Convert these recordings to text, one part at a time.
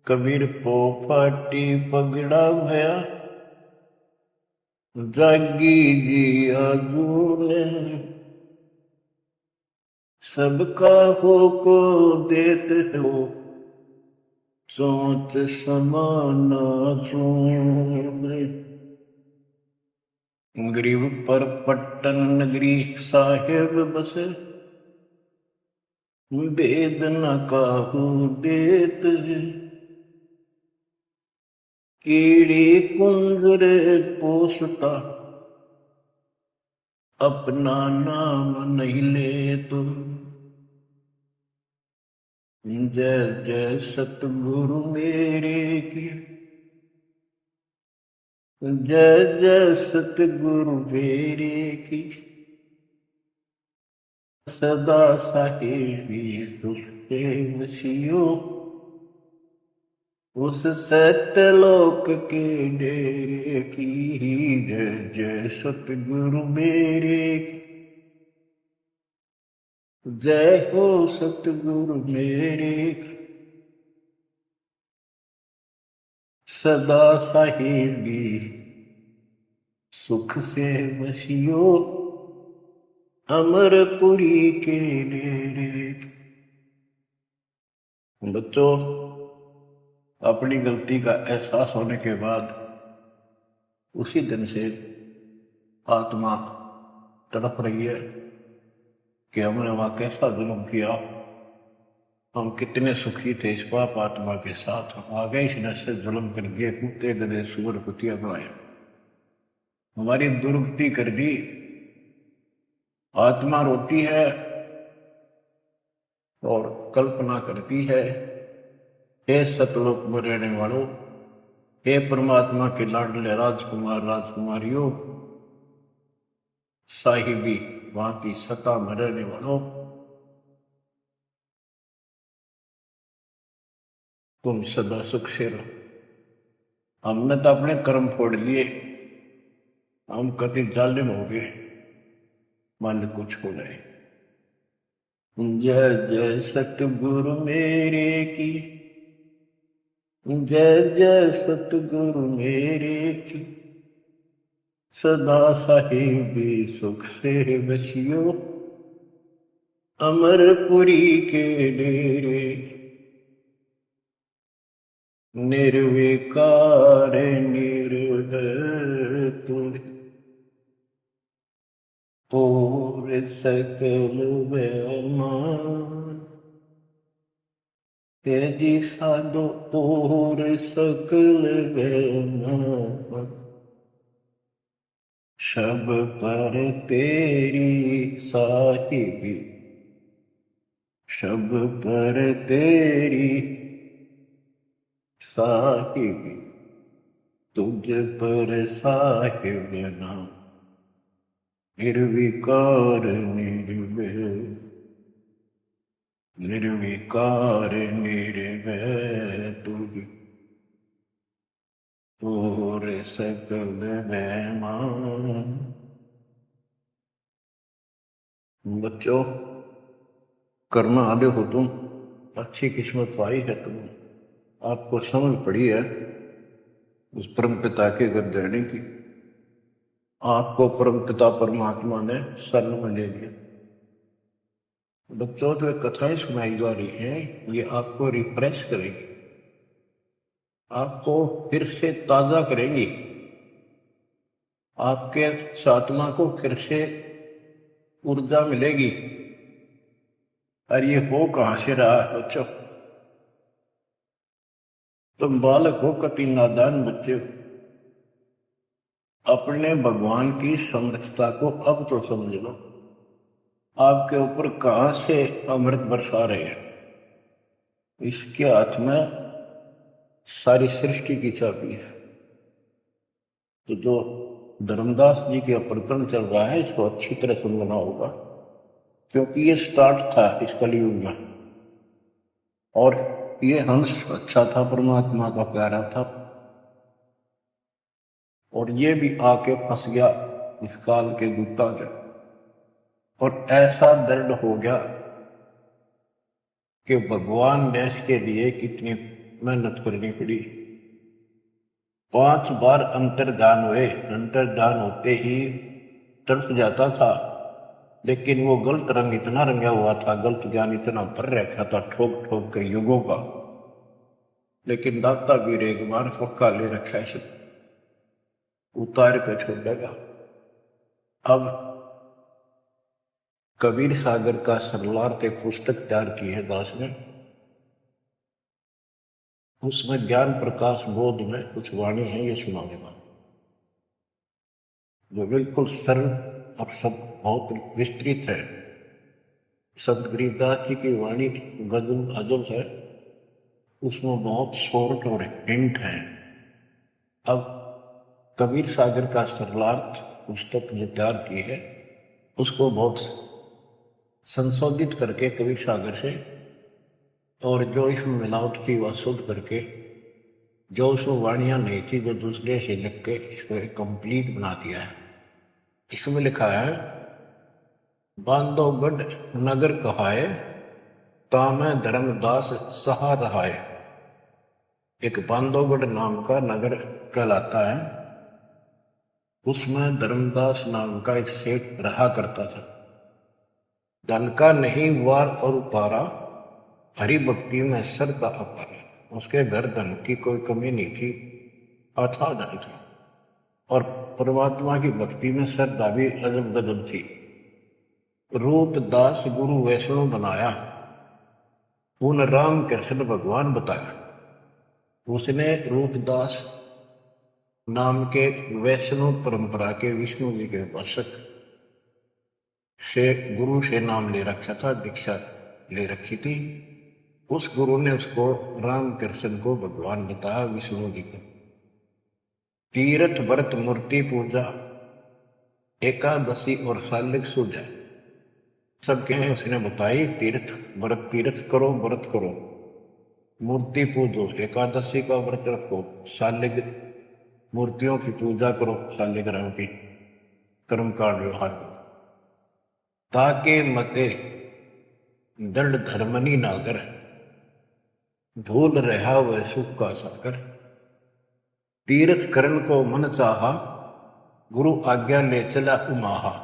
कबीर पोफाटी पगड़ा भया, जागी जी आजूने, सबका हो को देते हो, सोच समाना सोने। ग्रीव पर पट्टन नगरी साहेब बसे, वेद न काहू देत है। कीड़ी कुंजर पोसता, अपना नाम नहीं ले तो। जय जय सतगुरु मेरे की, जय जय सतगुरु मेरे की। सदा साहेबी सुख के वशियो, उस सत्यलोक के डेरे की। जय जय सतगुरु मेरे की, जय हो सतगुरु मेरे की। सदा साहेबी सुख से वशियो, अमरपुरी के डेरे की। बच्चों, अपनी गलती का एहसास होने के बाद उसी दिन से आत्मा तड़प रही है कि हमने वहां कैसा जुल्म किया। हम कितने सुखी थे इस पाप आत्मा के साथ, हम आ गए इस नशे से जुल्म कर दिए, कुत्ते गधे सुअर कुतिया बनाए, हमारी दुर्गति कर दी। आत्मा रोती है और कल्पना करती है, हे सतलोक में रहने वालों, हे परमात्मा के लाडले राजकुमार राजकुमारियों, साहिबी वहां की सत्ता में रहने वालों, तुम सदा सुख से रहो। हमने तो अपने कर्म फोड़ लिए, हम कति जालिम हो गए, मन को छोड़े। जय जय सतगुरु मेरे की, जय जय सतगुरु मेरे की। सदा साहिबी सुख से बसियो, अमरपुरी के डेरे की। निर्विकार निर्भय तुम, और सकल बेमान। तेजी साधो और सकल बेमान, शब पर तेरी साहिबी, शब पर तेरी साहिबी, तुझ पर साहिब नाम। निर्विकार निर्भय, निर्विकार निर्भय तुझ, और सकल बेमान। बच्चों, कर्म आदे हो तुम, अच्छी किस्मत पाई है तुमने, आपको समझ पड़ी है उस परम पिता के घर देने की। आपको परम पिता परमात्मा ने शरण में ले लिया। बच्चों, जो कथाएं सुनाई जा रही हैं, ये आपको रिफ्रेश करेगी, आपको फिर से ताजा करेंगी, आपके आत्मा को फिर से ऊर्जा मिलेगी। और ये हो कहां से रहा है बच्चों? तुम बालक हो, कति नादान बच्चे हो, अपने भगवान की समर्थता को अब तो समझ लो। आपके ऊपर कहां से अमृत बरसा रहे हैं? इसके हाथ में सारी सृष्टि की चाबी है। तो जो धर्मदास जी के प्रकरण चल रहा है, इसको अच्छी तरह समझना होगा, क्योंकि ये स्टार्ट था इस कलयुग में। और ये हंस अच्छा था, परमात्मा का प्यारा था, और ये भी आके फंस गया इस काल के दूता के। और ऐसा दर्द हो गया कि भगवान ने इसके लिए कितनी मेहनत करनी पड़ी। 5 बार अंतर्धान हुए। अंतर्धान होते ही तड़प जाता था, लेकिन वो गलत रंग इतना रंगा हुआ था, गलत ज्ञान इतना भर रखा था ठोक ठोक के युगों का। लेकिन दाता वीर एक बार पक्का ले रखा है, उतार के छोड़ेगा। अब कबीर सागर का सरलार्थ एक पुस्तक तैयार की है दास ने। उसमें ज्ञान प्रकाश बोध में कुछ वाणी है, ये सुनाऊंगा जो बिल्कुल सरल और सब बहुत विस्तृत है। संत गरीबदास जी की वाणी गजल अजल है, उसमें बहुत शॉर्ट और हिंट है। अब कबीर सागर का सरलार्थ पुस्तक जो तैयार की है, उसको बहुत संशोधित करके कबीर सागर से, और जो इसमें मिलावट थी वह शुद्ध करके, जो उसमें वाणियां नहीं थी जो दूसरे से लिख के इसको एक कंप्लीट बना दिया है। इसमें लिखा है, बांधोगढ़ नगर कहाए, तामै धर्मदास सहा रहाए। एक बांधोगढ़ नाम का नगर कहलाता है, उसमें धर्मदास नाम का एक सेठ रहा करता था। धन का नहीं वार और उपारा, हरि भक्ति में श्रद्धा अपार। उसके घर धन की कोई कमी नहीं थी, अथाह धन था, और परमात्मा की भक्ति में श्रद्धा भी अजब गजब थी। रूप दास गुरु वैष्णव बनाया, उन राम कृष्ण भगवान बताया। उसने रूपदास नाम के वैष्णव परंपरा के विष्णु जी के उपासक से गुरु से नाम ले रखा था, दीक्षा ले रखी थी। उस गुरु ने उसको राम कृष्ण को भगवान बताया, विष्णु जी को। तीर्थ व्रत मूर्ति पूजा, एकादशी और सालिक सूजा सब कहें उसने बताई। तीर्थ व्रत, तीर्थ करो, व्रत करो, मूर्ति पूजो, एकादशी का व्रत रखो, सालिग मूर्तियों की पूजा करो, शालिग्राम की कर्मकांड व्यवहार करो, ताके मते दंड धर्मनी नागर, धूल रहा वह सुख का सागर। तीर्थ करण को मन चाहा, गुरु आज्ञा ले चला उमाहा।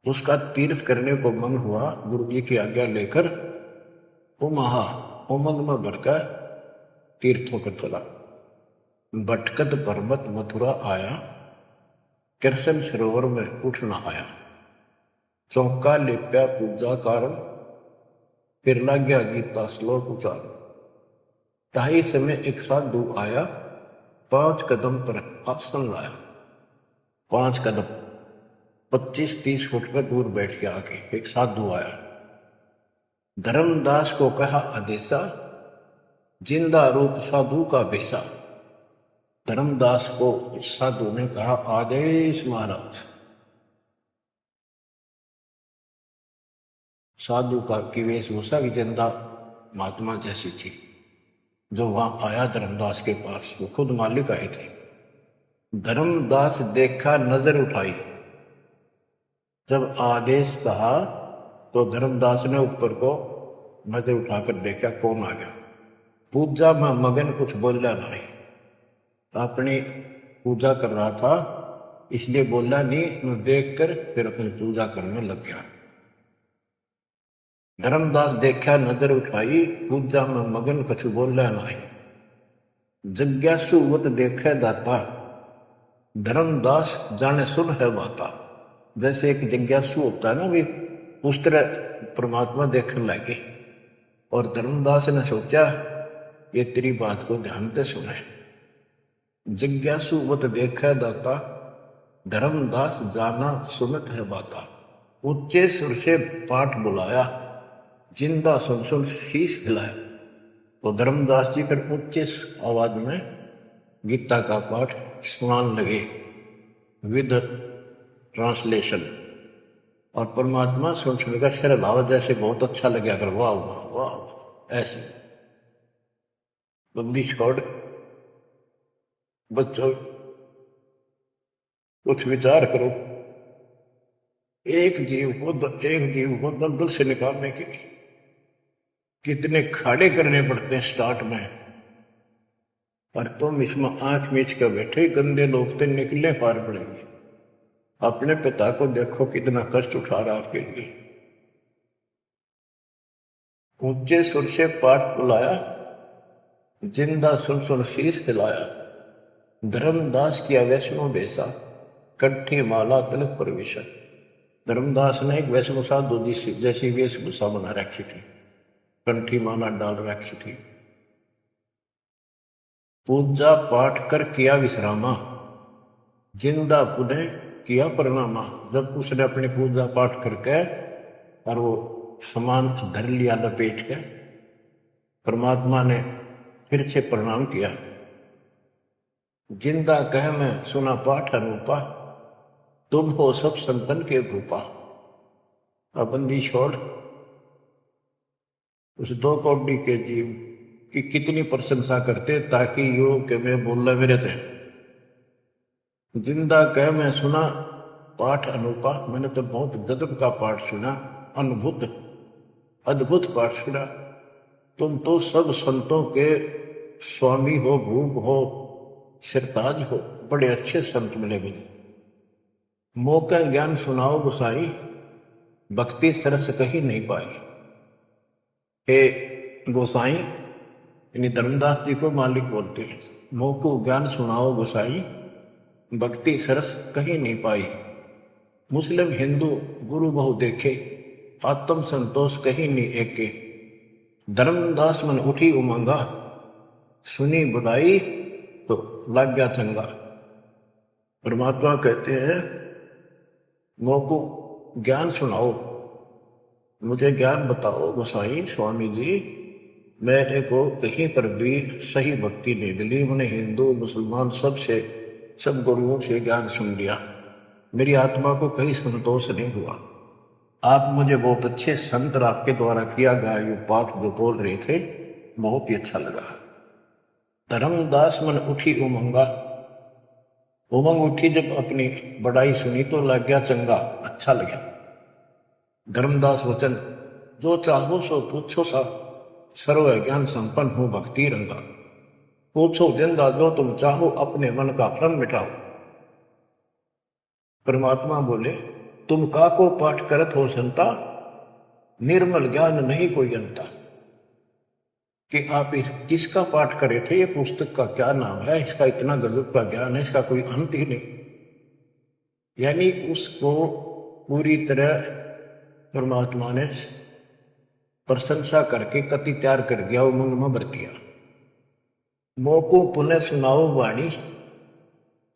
उसका तीर्थ करने को मन हुआ, गुरु जी की आज्ञा लेकर उमाहा उमंग में भरकर तीर्थ होकर चला। भटकत पर्वत मथुरा आया, कृष्ण सरोवर में उठ नहाया। चौका लेप्या पूजा कारण, फिर लग गया गीता श्लोक उचार। ताही समय एक साधु आया, 5 कदम पर आसन लाया। 5 कदम 25-30 फुट पर दूर बैठ गया आके एक साधु आया। धर्मदास को कहा आदेशा, जिंदा रूप साधु का बेसा। धर्मदास को साधु ने कहा, आदेश महाराज। साधु का की वेशभूषा की जिंदा महात्मा जैसी थी। जो वहां आया धर्मदास के पास, वो खुद मालिक आए थे। धर्मदास देखा, नजर उठाई। जब आदेश कहा तो धर्मदास ने ऊपर को नजर उठाकर देखा, कौन आ गया। पूजा में मगन, कुछ बोला नहीं, अपनी पूजा कर रहा था इसलिए बोला नहीं। देख कर फिर अपनी पूजा करने लग गया। धर्मदास देखा, नजर उठाई, पूजा में मगन, कछु बोला नहीं। जिज्ञासु वत देखे दाता, धर्मदास जाने सुन है बाता। जैसे एक जिज्ञासु होता है ना, भी उस तरह परमात्मा देखने लगे। और धर्मदास ने सोचा, ये तेरी बात को ध्यान से सुने। जिज्ञासु वत देखा दाता, धर्मदास जाना सुनत है बाता। उच्चे सुर से पाठ बुलाया, जिंदा सुन सुन शीश हिलाया। तो धर्मदास जी फिर उच्च आवाज में गीता का पाठ सुनाने लगे विद ट्रांसलेशन। और परमात्मा सुन सुनकर सिर हिलावा, जैसे बहुत अच्छा लगे, अगर वाह वाह वाह ऐसे। बंदी छोड़ बच्चों, कुछ विचार करो। एक जीव को दलदल से निकालने के लिए कितने खाड़े करने पड़ते हैं स्टार्ट में। और तुम इसमें आंख मीच कर बैठे, गंदे लोग तो निकले पार पड़ेंगे। अपने पिता को देखो कितना कष्ट उठा रहा आपके लिए। ऊंचे सुर से पाठ बुलाया, जिंदा सुन सुन शीश हिलाया। धर्मदास किया वैष्णो बेसा, कंठी माला तिलक प्रवेशन। धर्मदास ने एक वैष्णो साधु जैसी वेशभूषा बना रखी थी, कंठी माला डाल रखी थी। पूजा पाठ कर किया विश्रामा, जिंदा पुनः किया प्रणामा। जब उसने अपनी पूजा पाठ करके और वो सामान धर लिया लपेट के, परमात्मा ने फिर से प्रणाम किया। जिंदा कह मैं सुना पाठ अनूपा, तुम हो सब संतन के भूपा। अब बंदी छोड़ उस 2 कौड़ी के जीव की कितनी प्रशंसा करते, ताकि यो के मैं बोल मेरे थे। जिंदा कह मैं सुना पाठ अनूपा, मैंने तो बहुत गजब का पाठ सुना, अद्भुत अद्भुत पाठ सुना। तुम तो सब संतों के स्वामी हो, भूप हो, सिरताज हो, बड़े अच्छे संत मिले मुझे। मौका ज्ञान सुनाओ गोसाई, भक्ति सरस कहीं नहीं पाई। हे गोसाई, यानी धर्मदास जी को मालिक बोलते हैं, मोको ज्ञान सुनाओ गोसाई, भक्ति सरस कहीं नहीं पाई। मुस्लिम हिंदू गुरु बहु देखे, आत्म संतोष कहीं नहीं एके। धर्मदास मन उठी उमंगा, सुनी बुराई तो लग गया चंगा। परमात्मा कहते हैं मोको ज्ञान सुनाओ, मुझे ज्ञान बताओ गोसाई स्वामी जी। मेरे को कहीं पर भी सही भक्ति नहीं मिली। मैंने हिंदू मुसलमान सब गुरुओं से ज्ञान सुन लिया, मेरी आत्मा को कहीं संतोष नहीं हुआ। आप मुझे बहुत अच्छे संत और आपके द्वारा किया गया ये पाठ जो बोल रहे थे, बहुत ही अच्छा लगा। धर्मदास मन उठी उमंगा, उमंग उठी जब अपनी बड़ाई सुनी तो लग गया चंगा, अच्छा लगा। धर्मदास वचन, जो चाहो सो पूछो सा, सर्व ज्ञान संपन्न हो भक्ति रंगा। पूछो जिंदा जो तुम चाहो, अपने मन का भ्रम मिटाओ। परमात्मा बोले, तुम का को पाठ करत हो संता, निर्मल ज्ञान नहीं कोई अंता। कि आप किसका पाठ करे थे, ये पुस्तक का क्या नाम है, इसका इतना गजब का ज्ञान है, इसका कोई अंत ही नहीं। यानी उसको पूरी तरह परमात्मा ने प्रशंसा करके कति तैयार कर दिया, उमंग में भर दिया। मोको पुनः सुनाओ वाणी,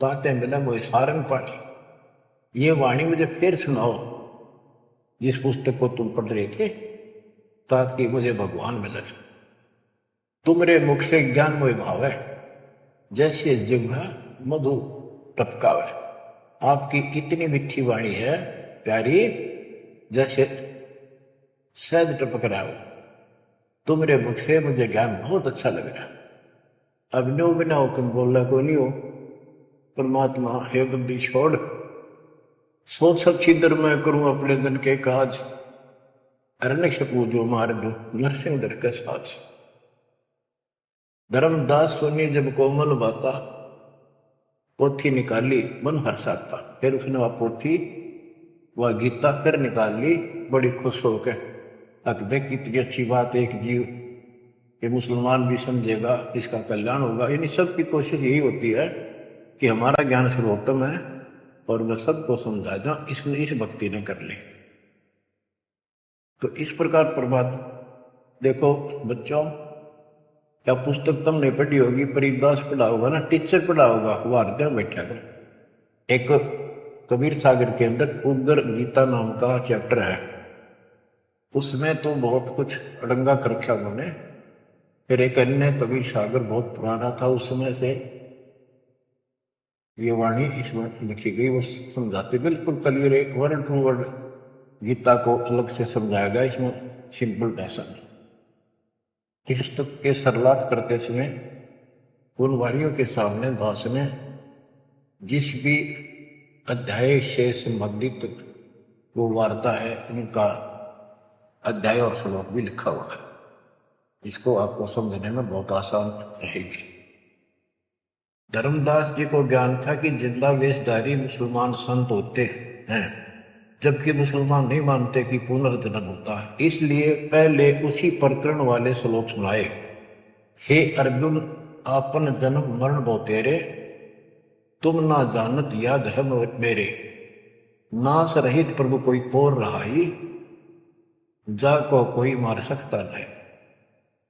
ताते मिला मोह सारंग पानी। ये वाणी मुझे फिर सुनाओ, जिस पुस्तक को तुम पढ़ रहे थे, ताकि मुझे भगवान मिले। तुमरे मुख से ज्ञान मोह भाव है, जैसे जिह्वा मधु टपकावे। आपकी इतनी मीठी वाणी है प्यारी, जैसे शहद टपक रहा हो। तुमरे मुख से मुझे ज्ञान बहुत अच्छा लग रहा। अब नो बिना हुक्म बोलना को नहीं हो। परमात्मा हे बुद्धि छोड़, सोच सब छिदर मैं करूं अपने दिन के काज, अरण्य पूजो मार दो नरसिंह दर के साज। धर्मदास सुनी जब कोमल बाता, पोथी निकाली मन हर्षाता। फिर उसने वह पोथी वह गीता फिर निकाल ली, बड़ी खुश होकर। अक देख कितनी अच्छी बात, एक जीव ये मुसलमान भी समझेगा, इसका कल्याण होगा। यानी सबकी कोशिश यही होती है कि हमारा ज्ञान सर्वोत्तम है और वह सबको समझा दें, इसलिए इस भक्ति ने कर ली। तो इस प्रकार प्रभात देखो बच्चों, या पुस्तक तुमने पढ़ी होगी, परिदास पढ़ा होगा ना, टीचर पढ़ा होगा, वो हृदय में बैठा कर। एक कबीर सागर के अंदर उग्र गीता नाम का चैप्टर है, उसमें तो बहुत कुछ अड़ंगा कर रखा उन्होंने। फिर एक अन्य कबीर सागर बहुत पुराना था, उस समय से ये वाणी इसमें लिखी गई, वो समझाते बिल्कुल clear word to word Gita को अलग से समझाया गया इसमें सिंपल भाषा में। इस पुस्तक के सरलाट करते समय उन वाणियों के सामने दास ने जिस भी अध्याय से संबंधित वो वार्ता है, उनका अध्याय और श्लोक भी लिखा हुआ है। इसको आपको समझने में बहुत आसान रहेगी। धर्मदास जी को ज्ञान था कि जिंदा वेशधारी मुसलमान संत होते हैं, जबकि मुसलमान नहीं मानते कि पुनर्जन्म होता है। इसलिए पहले उसी प्रकरण वाले श्लोक सुनाए। हे अर्जुन, आपन जन्म मरण बो तेरे, तुम ना जानत याद है मेरे। नाश रहित प्रभु कोई और रहाई, जा को कोई मार सकता नहीं।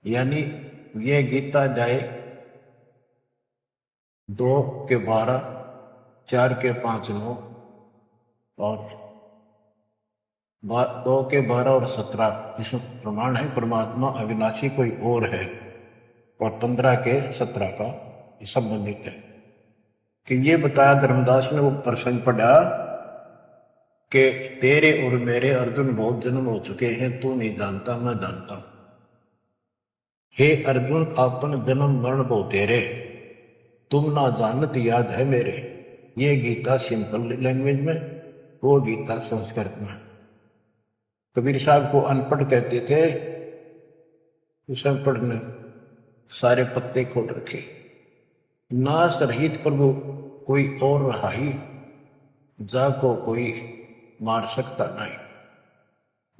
यानी ये गीता जाए 2 के 12, 4 के 5 9 और 2 के 12 और 17, इसमें प्रमाण है परमात्मा अविनाशी कोई और है। और 15 के 17 का संबंधित है कि ये बताया धर्मदास ने वो प्रसंग पढ़ा कि तेरे और मेरे अर्जुन बहुत जन्म हो चुके हैं, तू नहीं जानता, मैं जानता हूं। हे अर्जुन, आपन जन्म मरण बो तेरे, तुम ना जानत याद है मेरे। ये गीता सिंपल लैंग्वेज में, वो गीता संस्कृत में। कबीर साहब को अनपढ़ कहते थे, उस अनपढ़ ने सारे पत्ते खोल रखे। नाश रहित प्रभु कोई और रहाई, जा को कोई मार सकता नहीं।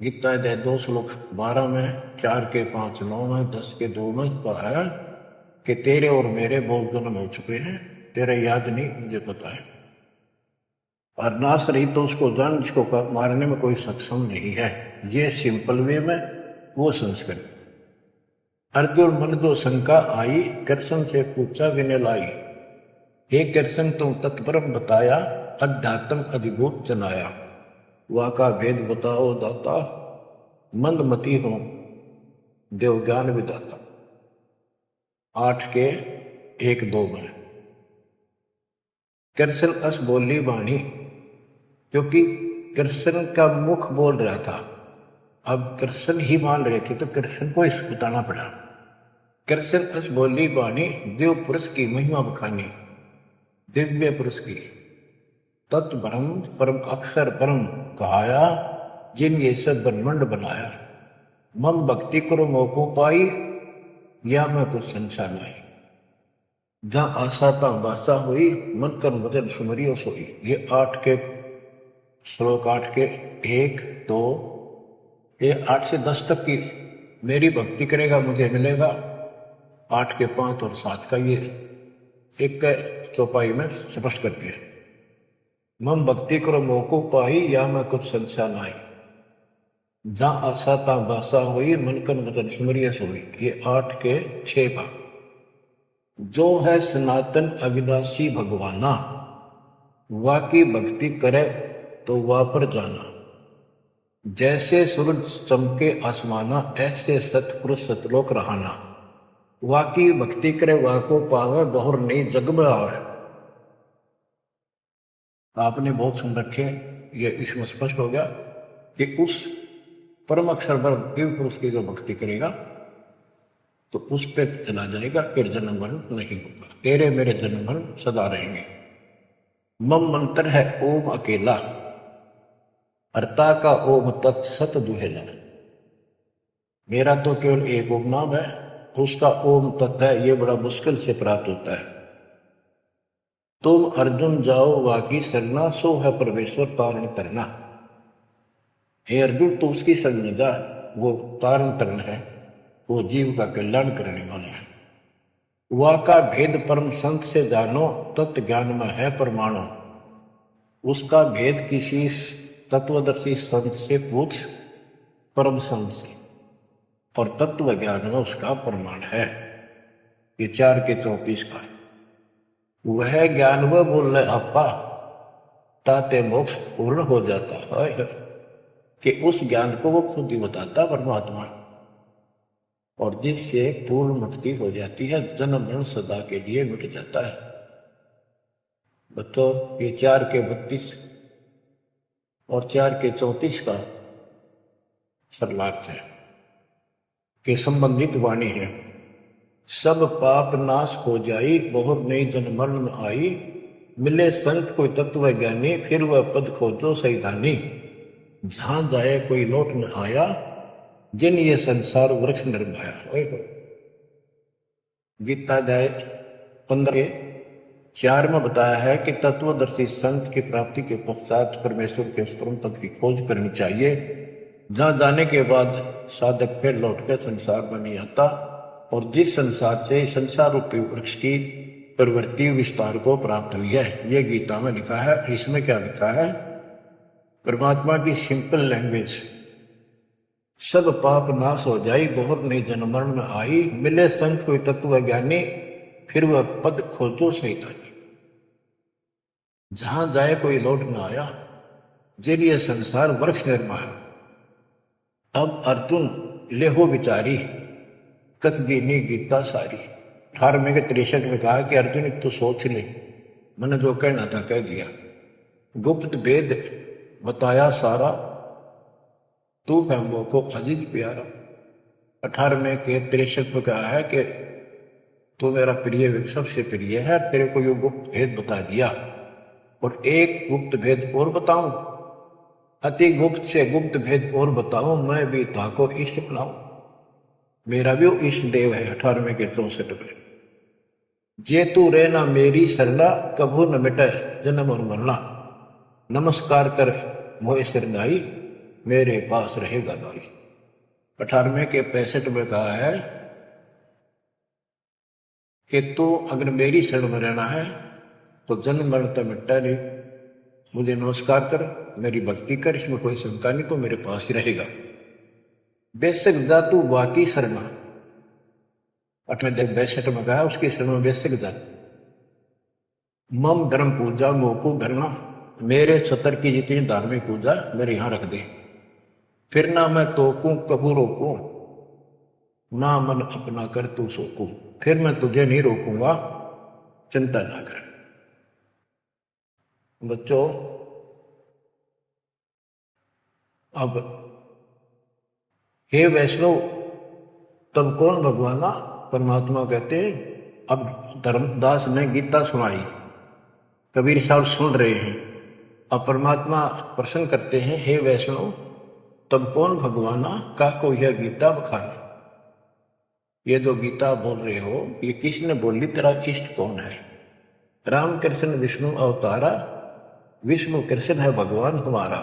गीता अध्याय 2 श्लोक 12 में, 4 के 5 9 में, 10 के 2 में कहा है कि तेरे और मेरे बहुत जन्म हो चुके हैं, तेरे याद नहीं, मुझे पता है। और नाश रहित तो उसको जान जिसको मारने में कोई सक्षम नहीं है। ये सिंपल वे में, वो संस्कृत। अर्जुन मन दो शंका आई, कृष्ण से पूछा विनय लाई। हे कृष्ण, तुम तत्परम बताया, अध्यात्म अधिभूत जनाया। वाका भेद बताओ दाता, मंदमती हो देव ज्ञान विदाता। 8 के 1 2 में कृष्ण अस बोली वाणी, क्योंकि कृष्ण का मुख बोल रहा था। अब कृष्ण ही मान रहे थे तो कृष्ण को इस बताना पड़ा। कृष्ण अस बोली वाणी, देव पुरुष की महिमा बखानी, दिव्य पुरुष की तत्ब्रह्म परम अक्षर परम कहाया, जिन ये सब ब्रह्मंड बनाया। मम भक्ति करो मोको पाई, या मैं कुछ संशय नहीं। जहां आशा ता बासा हुई, मन कर वचन सुमरियो सोई। ये 8 के श्लोक, 8 के 1 2, ये 8 से 10 तक की मेरी भक्ति करेगा मुझे मिलेगा। 8 के 5 और 7 का ये एक चौपाई में स्पष्ट करती है। मम भक्ति करो मोको पाई, या मैं कुछ संशय नाई। जहां आशा ता बासा हुई, मन कर वचन सुमरिय सोई। ये 8 के 6 का। जो है सनातन अविनाशी भगवाना, वाकी भक्ति करे तो वापर जाना। जैसे सूरज चमके आसमाना, ऐसे सतपुरुष सतलोक रहाना। वाकी भक्ति करे वाको पावे, बहुर नहीं जग में आवे। आपने बहुत सुन रखे, ये इसमें स्पष्ट हो गया कि उस परम अक्षर पर दिव्य पुरुष की जो भक्ति करेगा तो उस पे चला जाएगा, फिर जन्म मरण नहीं होगा। तेरे मेरे जन्म मरण सदा रहेंगे। मम मंत्र है ओम अकेला, अर्ता का ओम तत्सत दुहेला। मेरा तो केवल एक ओम नाम है, उसका ओम तत्व है, ये बड़ा मुश्किल से प्राप्त होता है। तुम अर्जुन जाओ वाकी सरना, सो है परमेश्वर तारण तरना। हे अर्जुन, तो उसकी शरण में जा, वो तारण तरण है, वो जीव का कल्याण करने वाला है। वह का भेद परम संत से जानो, तत्व ज्ञान में है परमाणु। उसका भेद किसी तत्वदर्शी संत से पूछ, परम संत से, और तत्व ज्ञान में उसका प्रमाण है। ये 4 के 34 का है। वह ज्ञान वह बोल रहे आपा, ताते मोक्ष पूर्ण हो जाता है, कि उस ज्ञान को वो खुद ही बताता परमात्मा, और जिससे पूर्ण मुक्ति हो जाती है, जन्म मरण सदा के लिए मिट जाता है। बताओ, ये 4 के 32 और 4 के 34 का सरलार्थ है कि संबंधित वाणी है। सब पाप नाश हो जाई, बहुर नहीं जन्म मरण आई। मिले संत कोई तत्व ज्ञानी, फिर वह पद खोजो सैतानी। जहां जाए कोई लौट न आया, जिन ये संसार वृक्ष निर्माया। गीता जाए 15 4 में बताया है कि तत्वदर्शी संत की प्राप्ति के पश्चात परमेश्वर के उस परम पद की खोज करनी चाहिए, जहां जाने के बाद साधक फिर लौटकर संसार में नहीं आता और जिस संसार से संसार रूपी वृक्ष की प्रवृत्ति विस्तार को प्राप्त हुई है। यह गीता में लिखा है। इसमें क्या लिखा है? परमात्मा की सिंपल लैंग्वेज, सब पाप नाश हो जाई, बहुत नहीं जन्म मरण में आई, मिले संत कोई तत्व ज्ञानी, फिर वह पद खोजो सही दानी। जहां जाए कोई लौट न आया, जिलिए संसार वृक्ष निर्माया। अब अर्जुन लेहो विचारी, कत दीनी गीता सारी। 18 के 63 में कहा कि अर्जुन एक तो सोच ले, मैंने जो कहना था कह दिया, गुप्त भेद बताया सारा, तू फैमो को अजीज प्यारा। 18 के 63 में कहा है कि तू मेरा प्रिय सबसे प्रिय है, तेरे को जो गुप्त भेद बता दिया। और एक गुप्त भेद और बताऊं, अति गुप्त से गुप्त भेद और बताऊं, मैं भी ताको इष्ट बनाऊं। मेरा भी वो इष्ट देव है। 18 के 64 में, जे तू रहना मेरी सरला, कभू न मिटे जन्म और मरना। नमस्कार कर मोह सिरनाई, मेरे पास रहेगा नाई। 18 के 65 में कहा है कि तू अगर मेरी शरण में रहना है तो जन्म मरण तो मिटता नहीं, मुझे नमस्कार कर, मेरी भक्ति कर, इसमें कोई शंका नहीं, तो मेरे पास ही रहेगा। बेशक जा तू बाकी शरणा। 62 में कहा उसकी शरण में बेशक जा। मम धर्म पूजा मोकू धरना, मेरे सतर की जितनी धार्मिक पूजा मेरे यहां रख दे। फिर ना मैं तोकू कबू रोकू, ना मन अपना कर तू सोकू। फिर मैं तुझे नहीं रोकूंगा, चिंता ना कर। बच्चों, अब हे वैष्णव, तब कौन भगवाना? परमात्मा कहते हैं। अब धर्मदास ने गीता सुनाई, कबीर साहब सुन रहे हैं। अब परमात्मा प्रश्न करते हैं, हे वैष्णव, तब कौन भगवाना का को यह गीता बखाना? ये जो गीता बोल रहे हो, ये किसने बोली? तेरा इष्ट कौन है? राम कृष्ण विष्णु अवतारा, विष्णु कृष्ण है भगवान हमारा।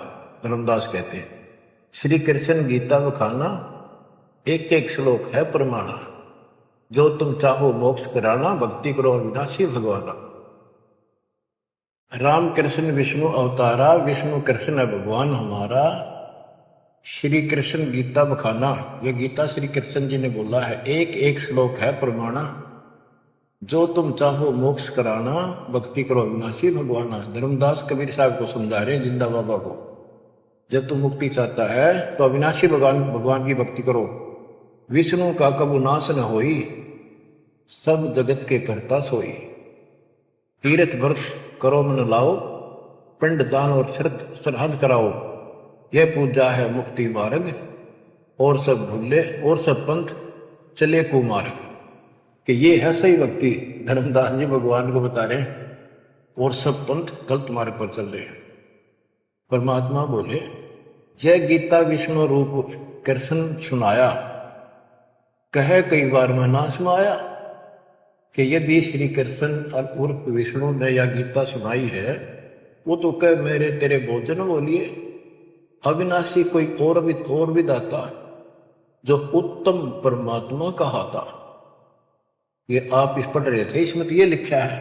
धर्मदास कहते हैं श्री कृष्ण गीता बखाना, एक एक श्लोक है प्रमाणा। जो तुम चाहो मोक्ष कराना, भक्ति करो अविनाशी भगवाना। राम कृष्ण विष्णु अवतारा, विष्णु कृष्ण है भगवान हमारा। श्री कृष्ण गीता बखाना, ये गीता श्री कृष्ण जी ने बोला है, एक एक श्लोक है प्रमाणा। जो तुम चाहो मोक्ष कराना, भक्ति करो अविनाशी भगवाना। धर्मदास कबीर साहब को समझा रहे, जिंदा बाबा को, जब तुम मुक्ति चाहता है तो अविनाशी भगवान की भक्ति करो। विष्णु का कबू नाश न होई, सब जगत के करता सोई। तीर्थ व्रत करो मन लाओ, पिंड दान और श्राद्ध कराओ। यह पूजा है मुक्ति मार्ग, और सब भूले और सब पंथ चले कुमार्ग। कि ये है सही भक्ति। धर्मदास जी भगवान को बता रहे हैं, और सब पंथ गलत मार्ग पर चल रहे हैं। परमात्मा बोले, जय गीता विष्णु रूप कृष्ण सुनाया, कहे कई बार मैं नाश में आया। कि यदि श्री कृष्ण और उर्फ विष्णु ने यह गीता सुनाई है, वो तो कह मेरे तेरे भोजन बोलिए, अविनाशी कोई और भी दाता, जो उत्तम परमात्मा कहाता। ये आप इस पढ़ रहे थे, इसमें तो ये लिखा है।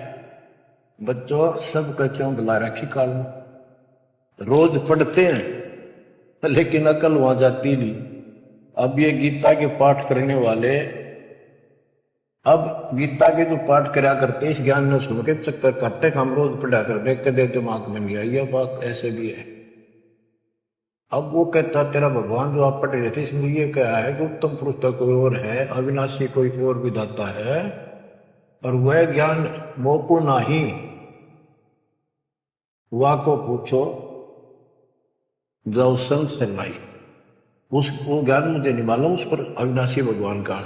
बच्चों, सब कच्चों बुला रखी काल, रोज पढ़ते हैं लेकिन अकल वहां जाती नहीं। अब ये गीता के पाठ करने वाले, अब गीता के जो पाठ करा करते, इस ज्ञान ने सुन के चक्कर काटते, हम रोज पढ़ा कर देख के दिमाग में नहीं आई। यह बात ऐसे भी है। अब वो कहता, तेरा भगवान जो आप पढ़ रहे थे, इसमें ये क्या है कि उत्तम पुरुष तो कोई और है, अविनाशी कोई और विधाता है, और वह ज्ञान मोको नाही, वा को पूछो जाओ संत संगाई। वो ज्ञान मुझे नहीं मालूम, उस पर अविनाशी भगवान का,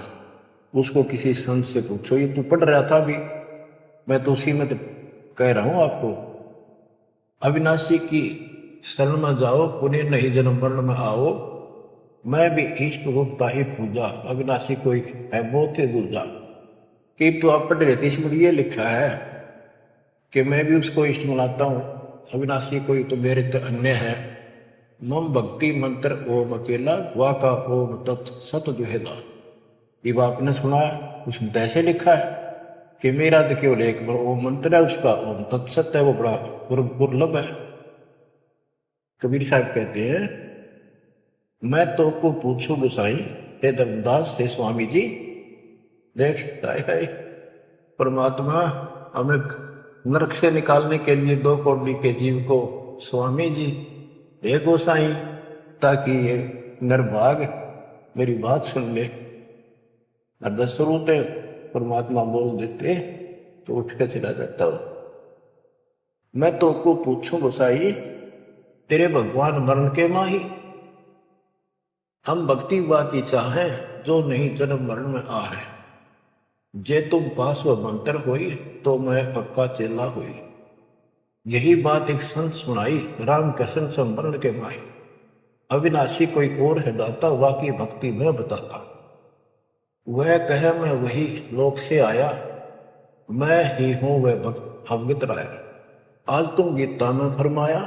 उसको किसी संत से पूछो। ये तू पढ़ रहा था अभी, मैं तो उसी में तो कह रहा हूं आपको। अविनाशी की शरण में जाओ, पुण्य नहीं जन्म मरण में आओ। मैं भी इष्ट रूपता ही पूजा, अविनाशी कोई है बहुत से दूजा। कि तो आप पढ़ रहे थे, इसमें ये लिखा है कि मैं भी उसको इष्ट मनाता हूँ। अविनाशी कोई तो मेरे तो अन्य है। मम भक्ति मंत्र ओम अकेला, वाका ओम तत् सत दुहेला। ये आपने सुना है, उसमें तो ऐसे लिखा है कि मेरा तो केवल एक ओम मंत्र है, उसका ओम तत्सत है, वो बड़ा दुर्लभ है। कबीर साहब कहते हैं, मैं तो को पूछू गोसाई, हे धर्मदास, हे स्वामी जी। देख है परमात्मा हमें नरक से निकालने के लिए 2 कौड़ी के जीव को, स्वामी जी हे गोसाई, ताकि ये नरभाग मेरी बात सुन ले। और दशरूप परमात्मा बोल देते तो उठ कर चला जाता हो। मैं तो को पूछूं गोसाई, तेरे भगवान मरण के माही, हम भक्ति की चाहें, जो नहीं जन्म मरण में आ है। जे तुम पास व मंत्र होई, तो मैं पक्का चेला हुई। यही बात एक संत सुनाई, राम कृष्ण संवरण के माही। अविनाशी कोई और है दाता, वाकी भक्ति मैं बताता। वह कहे मैं वही लोक से आया, मैं ही हूं वह भक्त अवगत राया। आज तुम गीता में फरमाया,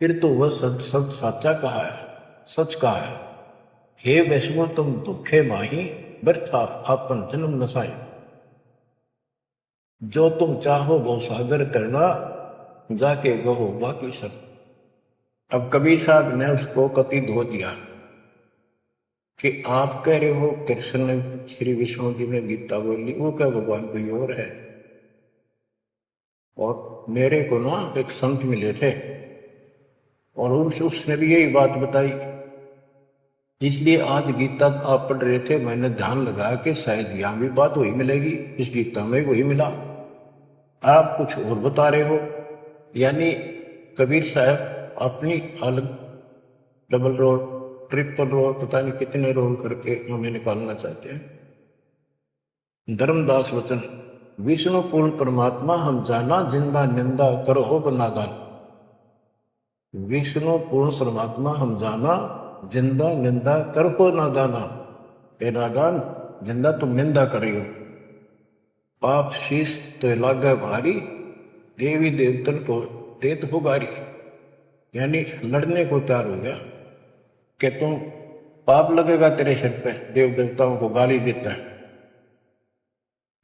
फिर तो वह सत साचा कहा है, सच कहा है। हे वैष्णो तुम दुखे माही, व्यर्था आपन जन्म नसाई। जो तुम चाहो वो सागर करना, जाके गहो बाकी सब। अब कबीर साहब ने उसको कति धो दिया कि आप कह रहे हो कृष्ण ने श्री विष्णु जी ने गीता बोली, वो क्या भगवान कोई और है। और मेरे को ना एक संत मिले थे और उनसे उसने भी यही बात बताई, इसलिए आज गीता आप पढ़ रहे थे, मैंने ध्यान लगाया कि शायद यहां भी बात वही मिलेगी, इस गीता में वही मिला, आप कुछ और बता रहे हो। यानी कबीर साहब अपनी अलग डबल रोल, ट्रिपल रोल, पता नहीं कितने रोल करके हमें निकालना चाहते हैं। धर्मदास वचन, विष्णु पूर्ण परमात्मा हम जाना, जिंदा निंदा करो हो बनादान। विष्णु पूर्ण परमात्मा हम जाना, जिंदा निंदा कर हो नादाना। ए नादान, जिंदा तुम निंदा करियो, पाप शीश तो लागे भारी, देवी देवतन को देत हो गारी। यानी लड़ने को तैयार हो गया कि तुम पाप लगेगा तेरे सिर पे, देव देवताओं को गाली देता है।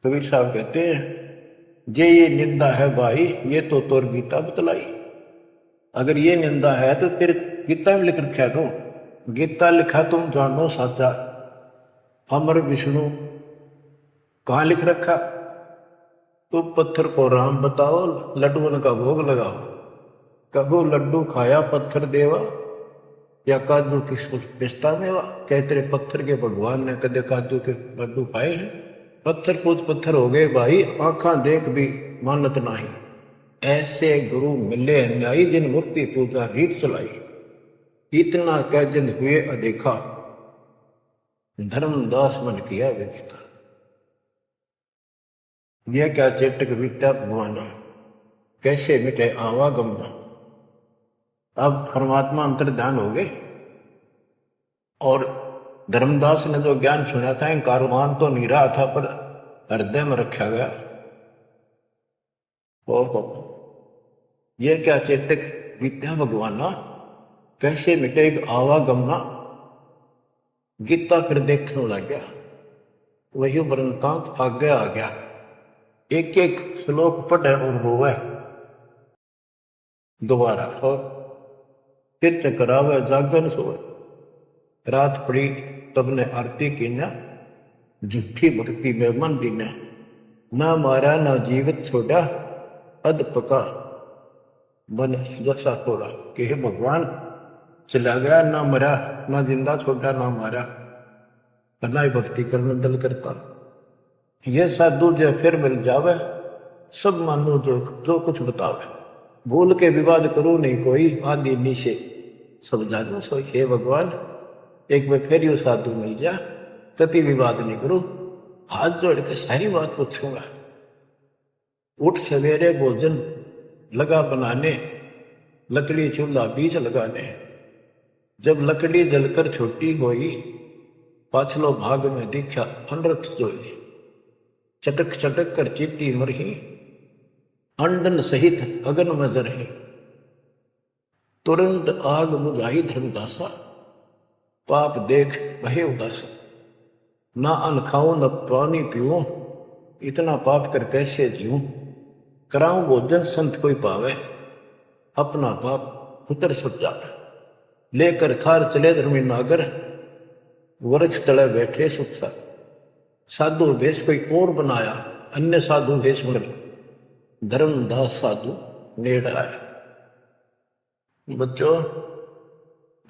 कबीर साहब कहते हैं, जे ये निंदा है भाई, ये तो तोर गीता बतलाई। अगर ये निंदा है तो तेरे गीता में लिख रखा तो गीता लिखा तुम जानो साचा, अमर विष्णु कहाँ लिख रखा। तो पत्थर को राम बताओ, लड्डुओं का भोग लगाओ। कहो लड्डू खाया पत्थर देवा, या काजू किस पिस्ता मेवा। क्या तेरे पत्थर के भगवान ने कदे काजू के लड्डू खाए हैं। पत्थर पूछ पत्थर हो गए भाई, आंखा देख भी मानत नाही। ऐसे गुरु मिले अन्यायी, जिन मूर्ति पूजा रीत चलाई। इतना कह जिन हुए अदेखा, धर्मदास मन किया विवेका। यह क्या चेटक विद्या भगवाना, कैसे मिटे आवागमना। अब परमात्मा अंतर ध्यान हो गए और धर्मदास ने जो ज्ञान सुना था, कारवान तो नहीं रहा था पर हृदय में रखा गया। ओहो, यह क्या चेतक विद्या भगवाना, कैसे मिटे आवागमना। गीता फिर देखने लग गया, वही वृंतांत आगे आ गया। एक एक श्लोक पढ़े और रोवे दोबारा, और फिर चकरावे जागन सोए। रात पड़ी तब ने आरती की न, झूठी भक्ति में मन दीना। ना मारा ना जीवित छोड़ा, अध पका बन जैसा थोड़ा। कि हे भगवान, चला गया ना मरा, ना जिंदा छोड़ा ना मारा, ना ही भक्ति करने दल करता। यह साधु जो फिर मिल जावे, सब मानो जो कुछ बतावे। भूल के विवाद करो नहीं कोई, आदि नीचे सब जानो सोई। हे भगवान, एक बार फिर यू साधु मिल जा, कति विवाद नहीं करो, हाथ जोड़ के सारी बात पूछूंगा। उठ सवेरे भोजन लगा बनाने, लकड़ी चूल्हा बीच लगाने। जब लकड़ी जलकर छोटी होई, पाछलो भाग में दिखा अनरथ जोई। चटक चटक कर चीटी मरही, अंडन सहित अगन में जरहे, तुरंत आग बुझाई धर्मदासा, पाप देख भय उदासा। ना अन्न खाऊं न पानी पीऊं, इतना पाप कर कैसे जीऊं। कराऊं भोजन संत कोई पावे, अपना पाप उतर सब जावे। लेकर थार चले धर्मी नागर, वृक्ष तले बैठे सुख सागर। साधु भेष कोई और बनाया, अन्य साधु भेष बन धर्मदास साधु नेड़ आया। बच्चों,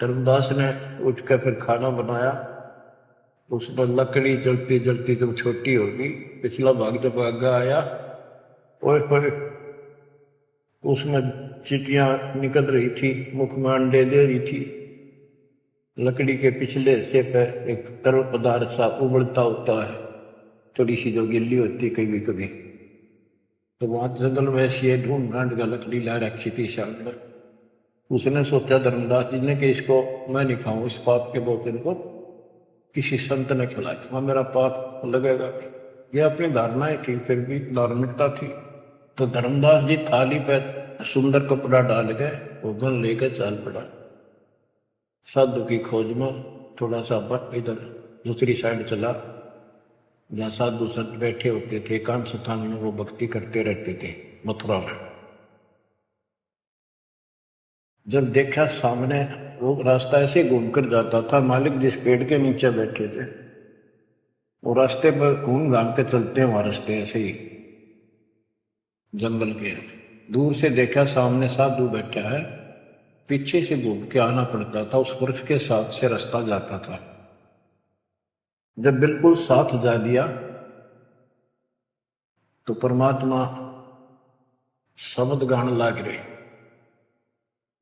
धर्मदास ने उठकर फिर खाना बनाया। उसमें लकड़ी जलती जलती जब छोटी होगी, पिछला भाग जब आगा आया, ओए ओए, उसमें चिटियां निकल रही थी, मुख में अंडे दे रही थी। लकड़ी के पिछले हिस्से पर एक तरल पदार्थ सा उबलता होता है, थोड़ी सी जो गिल्ली होती कभी कभी। तो वहां जंगल में ऐसी ढूंढ ढांड का लकड़ी ला रखी थी सामने। उसने सोचा धर्मदास जी ने कि इसको मैं नहीं खाऊं, इस पाप के भोजन को किसी संत ने खिला दिया, मेरा पाप लगेगा नहीं। यह अपनी धारणाएं थी, फिर भी धार्मिकता थी। तो धर्मदास जी थाली पर सुंदर कपड़ा डाल के भोजन लेकर चाल पड़ा। साधु की खोज में थोड़ा सा इधर दूसरी साइड चला, जहाँ साधु संत बैठे होते थे, एकांत स्थान में वो भक्ति करते रहते थे मथुरा में। जब देखा सामने, वो रास्ता ऐसे घूमकर जाता था, मालिक जिस पेड़ के नीचे बैठे थे वो रास्ते पर घूम घाम के चलते हैं, वहां रास्ते ऐसे ही जंगल के। दूर से देखा सामने साधु बैठा है, पीछे से घूम के आना पड़ता था, उस वृक्ष के साथ से रास्ता जाता था। जब बिल्कुल साथ जा लिया तो परमात्मा शब्द गान लाग रहे।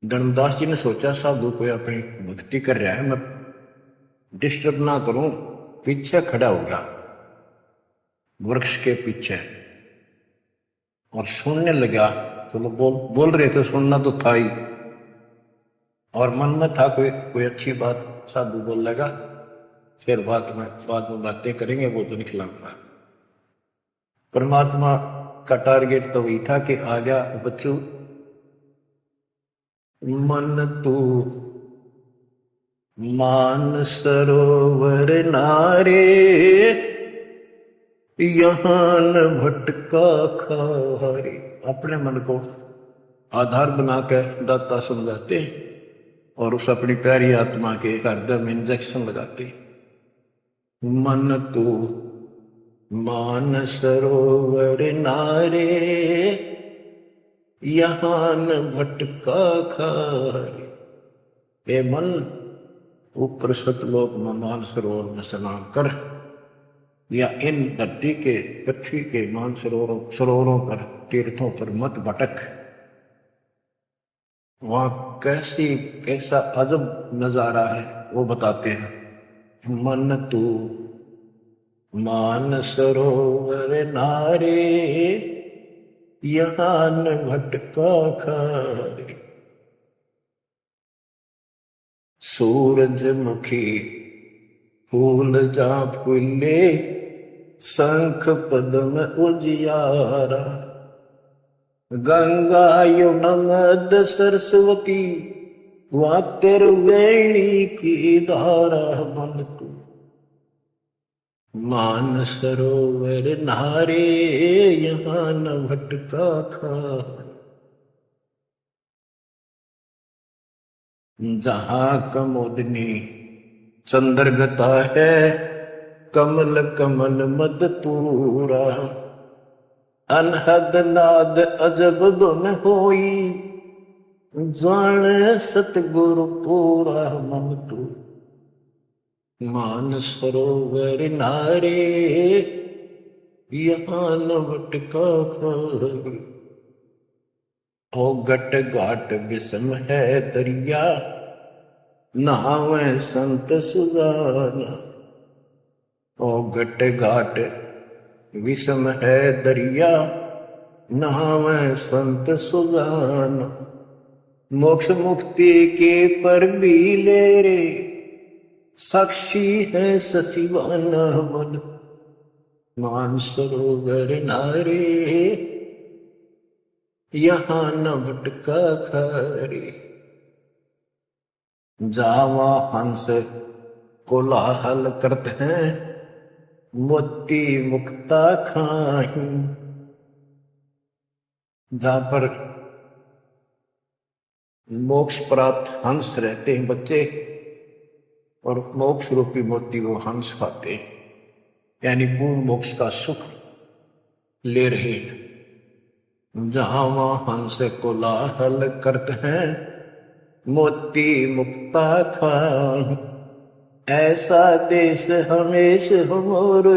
धर्मदास जी ने सोचा साधु कोई अपनी भक्ति कर रहा है, मैं डिस्टर्ब ना करूं, पीछे खड़ा हो गया वृक्ष के पीछे और सुनने लगा। तो लोग बोल रहे थे, सुनना तो था ही, और मन में था कोई अच्छी बात साधु बोल लगा, फिर बाद में बातें करेंगे, वो तो निकलाऊंगा। परमात्मा का टारगेट तो वही था कि आ गया बच्चों, मन तू मान सरोवर नारे, यहां न भटका खारे। अपने मन को आधार बनाकर दाता समझाते और उस अपनी प्यारी आत्मा के हृदय में इंजेक्शन लगाते। मन तू मान सरोवर नारे, यहां न भटका खारे। ए मन, ऊपर सतलोक में मान सरोवर में स्नान कर, या इन धरती के पृथ्वी के मान सरोवरों पर, तीर्थों पर मत भटक। वहां कैसा अजब नजारा है वो बताते हैं। मन तू मान सरोवर नारे, यहां न भटका खारे। सूरजमुखी फूल जा फूले, शंख पद्म उजियारा। गंगा यमुना मद सरस्वती, वहां वेणी की धारा। मन तू मान सरोवर नारे, यहां न भटका खारे। जहां कमोदनी चंद्रगता है, कमल कमल मद तूरा। अनहद नाद अजब धुन होई, जाने सतगुरु पूरा। मन तू मान सरोवर नारे, यहां न भटका खारे। ओ गट घाट विषम है दरिया, नहावे संत सुजाना। ओ गट घाट विषम है दरिया, नहावे संत सुजाना। मोक्ष मुक्ति के पर भी ले रे, साक्षी है सचिवाना। मन मान सरोवर नारे, यहाँ न भटका खरी, जावा हंस कोलाहल करते हैं, मोती मुक्ता खाही। जहां पर मोक्ष प्राप्त हंस रहते हैं बच्चे, और मोक्ष रूपी मोती वो हंस खाते हैं, यानी पूर्ण मोक्ष का सुख ले रहे हैं। जहां वहां हंस कोलाहल करते हैं, मोती मुक्ता खाही। ऐसा देश हमेश हमोर,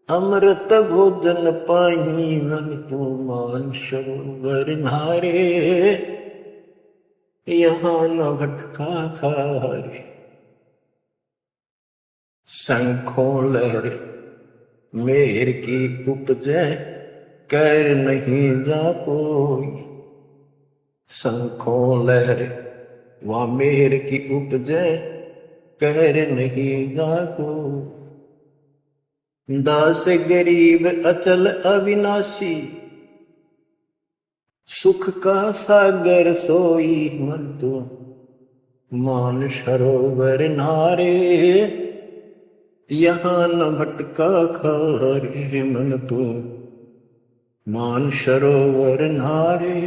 अमृत भोजन पाई मन तू मान सरोवर नारे। यहाँ न भटका खारे, शंखों लहर मेहर की उपजे, कर नहीं जा कोई। शंखों लहर वह मेहर की उपजे, कर नहीं जा कोई। दास गरीब अचल अविनाशी, सुख का सागर सोई मन तू मान सरोवर नारे। यहाँ न भटका खारे मन तू मान सरोवर नारे।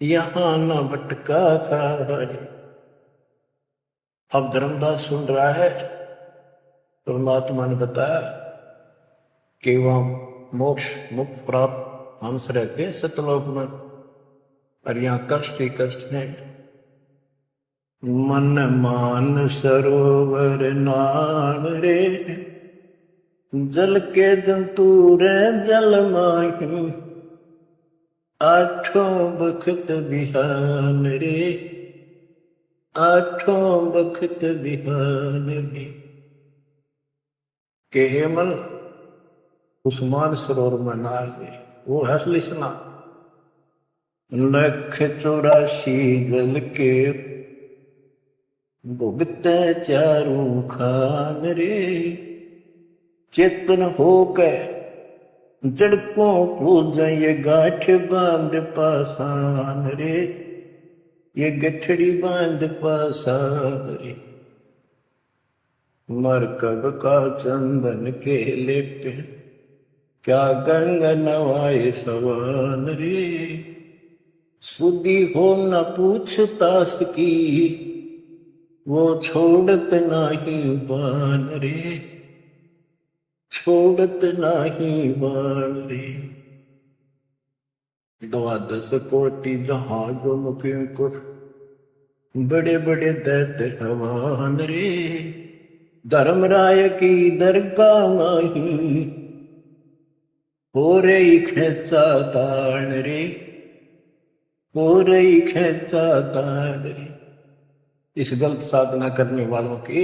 यहाँ न भटका खारे। अब धर्मदास सुन रहा है, परमात्मा ने बताया कि वह मोक्ष मुक्त प्राप्त हंस रहते सतलोक में, और यहाँ कष्ट ही कष्ट है। मन मान सरोवर नाल रे, जल के जंतु रे जल माही। आठों बखत बिहान रे, आठों बखत बिहान रे। के हे मन उस मान सरोवर में नाल रे, वो असली स्नान। लख 84 जल के भुगते चारों खान रे। चेतन होकर जड़कों पूजा ये गांठ बांध पासान रे, ये गठड़ी बांध पासान रे। मरकब का चंदन के लेपे, क्या गंग नवाए सवान रे। सुधी हो न पूछतास की, वो छोड़त नाही बान रे, छोड़त नाही बान रे। 12 कोटि जहाजों मुके को, बड़े बड़े दैत्य हवान रे। धर्मराय की दरगाह माही, हो रही खेचा तान रे, हो रही खेचा तान रे। इस गलत साधना करने वालों की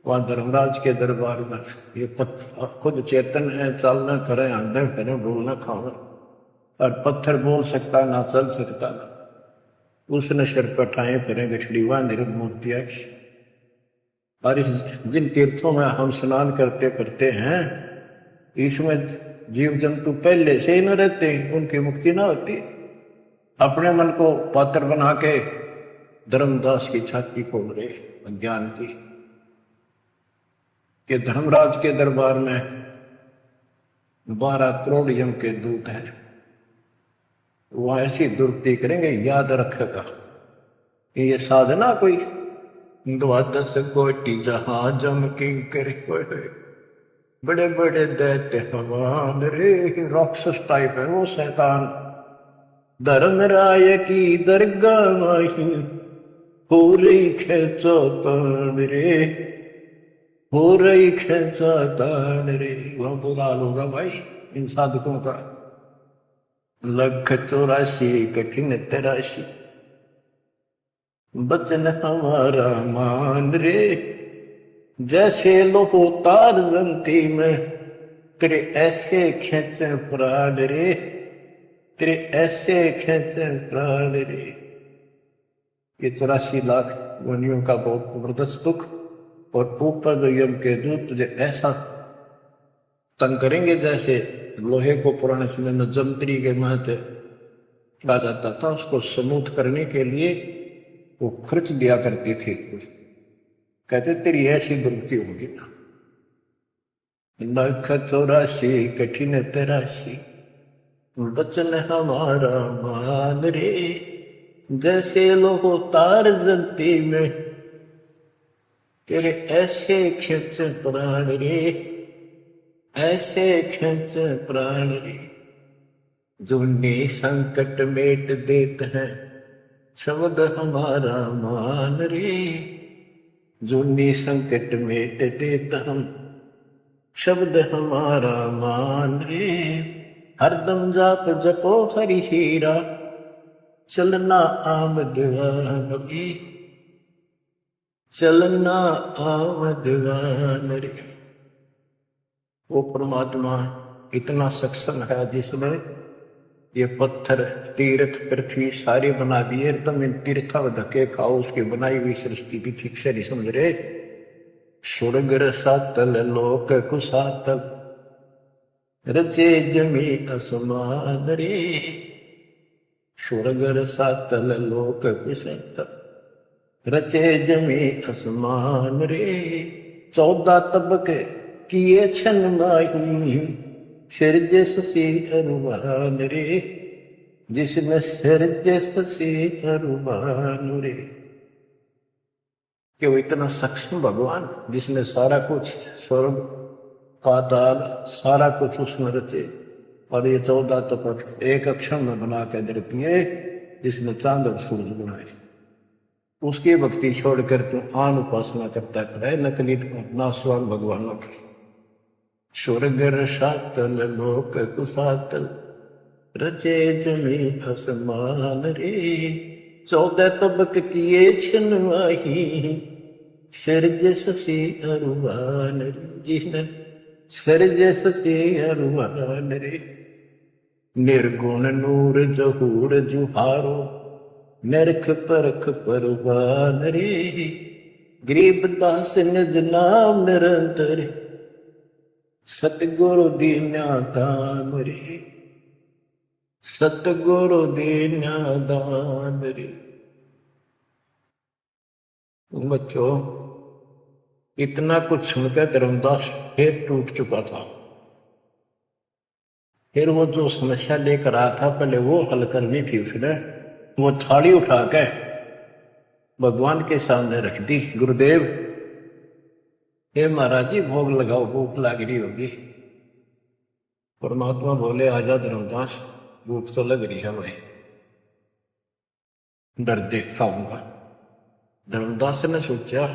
वहां धर्मराज के दरबार में ये खुद चेतन है, चलना करे, आंधे फिरे, बोलना खाना, और पत्थर बोल सकता ना, चल सकता ना, उसने सिर पर ठाए फिरे गठड़ी वहां निरभ मूर्तियां की। और इस जिन तीर्थों में हम स्नान करते फिरते हैं, इसमें जीव जंतु पहले से ही न रहते, उनकी मुक्ति ना होती। अपने मन को पात्र बना के धर्मदास की छाती खोल रहे अज्ञान की, कि धर्मराज के दरबार में 12 करोड़ यम के दूत हैं, वो ऐसी दुर्गति करेंगे, याद रखेगा। ये साधना कोई 12 कोटि जहाजम की करे, बड़े बड़े दैत्य हवान रे। राक्षस टाइप है वो शैतान। धर्मराय की दरगाह माही, हो रही खेचा तान रे, हो रही खेचा तान रे। वह बुरा होगा भाई इन साधकों का। लख 84 कठिन 83, बचन हमारा मान रे। जैसे लोहो तार जंती में, तेरे ऐसे खेचे प्राण रे, तेरे ऐसे खेचे प्राण रे। ये 84 लाख योनियों का बहुत जबरदस्त दुख, और ऊपर जो यम के दूत तुझे ऐसा तंग करेंगे। जैसे लोहे को पुराने समय में जंतरी के महत्व कहा जाता था, उसको स्मूथ करने के लिए वो खर्च दिया करती थी। कहते तेरी ऐसी दुर्गति होगी ना। लख 84 कठिन 83 बचन हमारा मान रे, जैसे लोहो तार जलती में तेरे ऐसे खिंच प्राण रे, ऐसे खिंच प्राण रे। जूनी संकट मेट देत है शब्द हमारा मान रे, जूनी संकट मेट देत हम शब्द हमारा मान रे। हरदम जाप जपो हरि हीरा, चलना आमद रे, चलना आमद रे। वो परमात्मा इतना सक्षम है जिसने ये पत्थर तीर्थ पृथ्वी सारे बना दिए। तुम इन तीर्था में धक्के खाओ, उसकी बनाई हुई सृष्टि भी ठीक से नहीं समझ रहे। स्वर्ग रसातल लोक कुसातल रचे जमी असमान रे, स्वर्ग रसातल लोक कुसातल रचे जमी असमान रे। 14 तबके किए छन माही, सिरजस से अरुमान रे, जिसने सिरजस से अरुमान रे। कि वो इतना सक्षम भगवान जिसने सारा कुछ स्वर्ग पाताल सारा कुछ उसमें रचे, और ये 14 तपक एक अक्षर में बना के धरती है, जिसने चांद और सूरज बनाए। उसकी भक्ति छोड़कर तू आन उपासना करता है नकली नासवान भगवानों की। स्वर्ग रसातल लोक कुसातल रचे जमी आसमान रे, 14 तबक किए छनवाही, सिरजस से अरुवान रे, जिसने सिरजस से अरुवान रे। निर्गुण नूर जहूर जुहारो, नरख परख परवान रे, गरीब दास निज नाम निरंतर, सतगुरु दीन्या दान रे, सतगुरु दीन्या दान रे। बच्चों, इतना कुछ सुनकर धर्मदास फिर टूट चुका था। फिर वो जो समस्या लेकर आया था पहले वो हल करनी थी उसने। वो थाली उठा के भगवान के सामने रख दी। गुरुदेव, हे महाराज जी भोग लगाओ, भूख लग रही होगी। परमात्मा बोले आजा धर्मदास, भूख तो लग रही है भाई, डर देख खाऊंगा। धर्मदास ने सोचा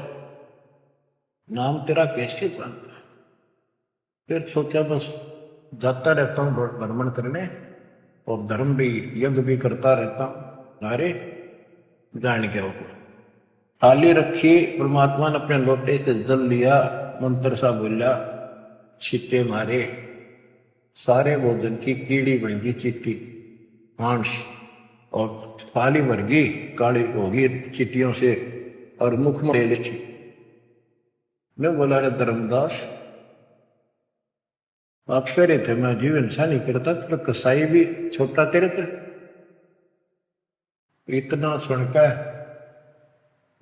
नाम तेरा कैसे जानता है। फिर सोचा बस जाता रहता हूं भ्रमण करने और धर्म भी यज्ञ भी करता रहता हूं। अरे जान क्या होगा। थाली रखी, परमात्मा ने अपने लोटे से जल लिया, मंत्र सा बोला, छिट्टे मारे, सारे भोजन की कीड़ी बन गई चिट्टी मांस, और थाली भर गई काली होगी चिट्टियों से, और मुख में ले ली। मैं बोला रे धर्मदास, आप कह रहे थे मैं जीवन सा नहीं करता, तो कसाई भी छोटा तेरे थे। इतना सुनकर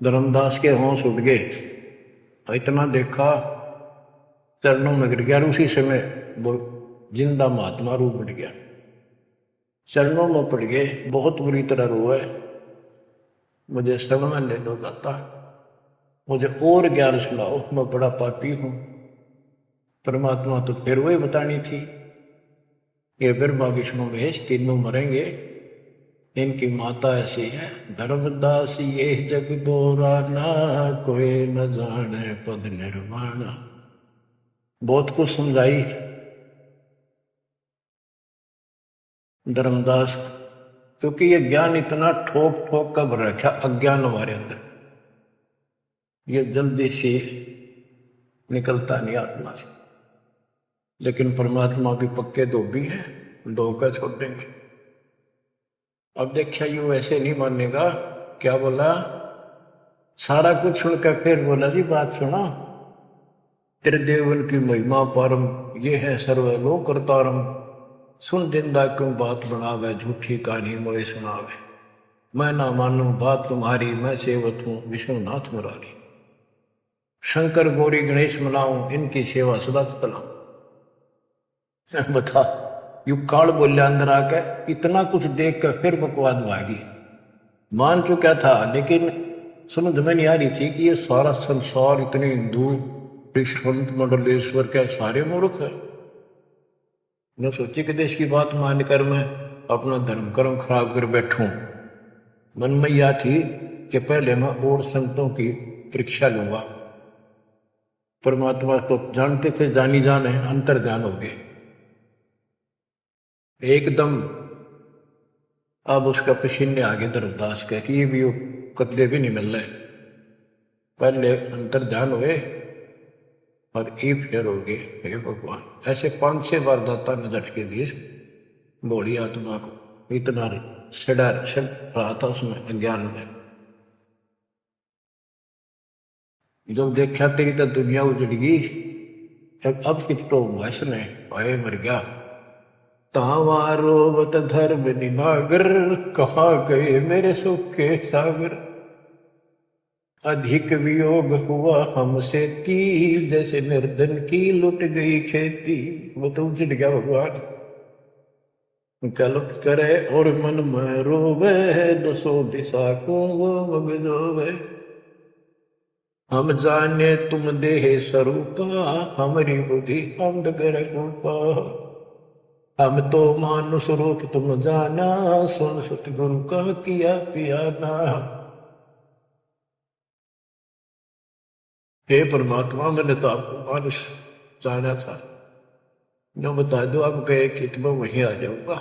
धर्मदास के होश उठ गए, इतना देखा चरणों में गिर गया। उसी समय वो जिंदा महात्मा रूप बढ़ गया, चरणों में पड़ गए, बहुत बुरी तरह रोए, मुझे शरण में ले लो दाता, मुझे और ज्ञान सुनाओ, मैं बड़ा पापी हूं। परमात्मा तो फिर वही बतानी थी, ये ब्रह्मा विष्णु महेश तीनों मरेंगे, इनकी माता ऐसी है। धर्मदास ये जग बोरा ना, कोई न जाने पद निर्वाण। बहुत कुछ समझाई धर्मदास, क्योंकि ये ज्ञान इतना ठोक ठोक कर भर रखा अज्ञान हमारे अंदर, ये जल्दी से निकलता नहीं आत्मा से। लेकिन परमात्मा भी पक्के धोबी है, धोकर छोड़ देंगे। अब देखिए यू ऐसे नहीं मानेगा। क्या बोला, सारा कुछ सुनकर फिर बोला जी बात सुना, त्रिदेवन की महिमा परम ये है सर्वलोक करतारम, सुन जिंदा क्यों बात बनावे, झूठी कहानी मोए सुनावे। मैं ना मानू बात तुम्हारी, मैं सेवक हूं विष्णुनाथ मुरारी। शंकर गौरी गणेश मनाऊं, इनकी सेवा सदा चलाऊं। बता, यू काल बोलिया अंदर आके, इतना कुछ देख कर फिर बकवाद भागी। मान चुका था लेकिन समझ में नहीं आ रही थी कि ये सारा संसार, इतने हिंदू संत मंडलेश्वर क्या सारे मूर्ख है। मैं सोची कि देश की बात मानकर मैं अपना धर्म कर्म खराब कर बैठूं। मन में यह थी कि पहले मैं और संतों की परीक्षा लूंगा। परमात्मा को जानते थे, जानी जान है, अंतर जान हो गए एकदम। अब उसका पसीने आगे धर्मदास के कि ये भी कदे भी नहीं मिल रहे। पहले अंतर ध्यान हुए और ये फिर हो गए। हे भगवान, ऐसे 5-6 बार दाता ने झटके दिए भोली आत्मा को। इतना सड़ा रहा था उसमें अज्ञान में। जब देखा तेरी तो दुनिया उजड़ गई, अब कितो भाषण पाए मर गया। तावारोवत धर्म निनागर, कहाँ गए मेरे सुख के सागर। अधिक वियोग हुआ हमसे ती, जैसे निर्धन की लुट गई खेती। वो तो उजड़ गया भगवान। कल्प करे और मन में रोवे, दसो दिशा को वो मगजोवे। हम जाने तुम देह स्वरूपा, हमारी बुद्धि अंधकर रूपा। हम तो मानुष रूप तुम जाना, सुन सतगुरु का किया पियाना। हे परमात्मा, मैंने तो आपको मानुष जाना था, जो बता दो आप गए कि मैं वहीं आ जाऊंगा।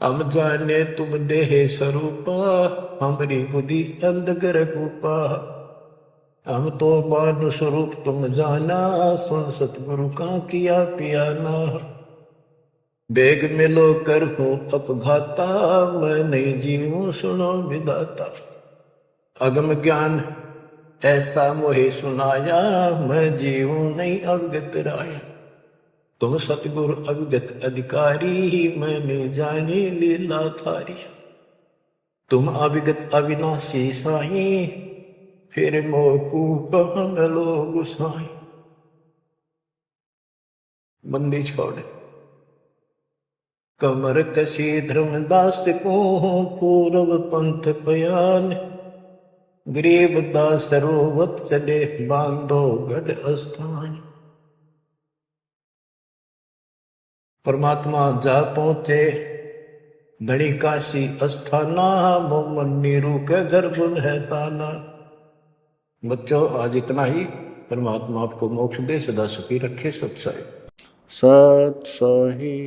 हम जाने तुम देह स्वरूपा, हमारी बुद्धि अंधकर रूपा। हम तो मानुष रूप तुम जाना, सुन सतगुरु का किया पियाना। बेग मिलो कर हूं अपघाता, मैं नहीं जीऊं सुनो विदाता। अगम ज्ञान ऐसा मोहे सुनाया, मैं जीऊं नहीं अवगत राया। तुम सतगुरु अवगत अधिकारी, मैंने जानी लीला थारी। तुम अविगत अविनाशी साई, फिर मोकू कहाँ मिलो गुसाई। बंदी छोड़ कमर कसी धर्मदास को, पूर्व पंथ पयान। गरीब दास रोवत चले, बांधो गढ़ स्थान। परमात्मा जा पहुंचे धनी काशी अस्थाना, मोमन नीरू के गर्भ है ताना। बच्चों, आज इतना ही। परमात्मा आपको मोक्ष दे, सदा सुखी रखे। सत्संग सत्सही।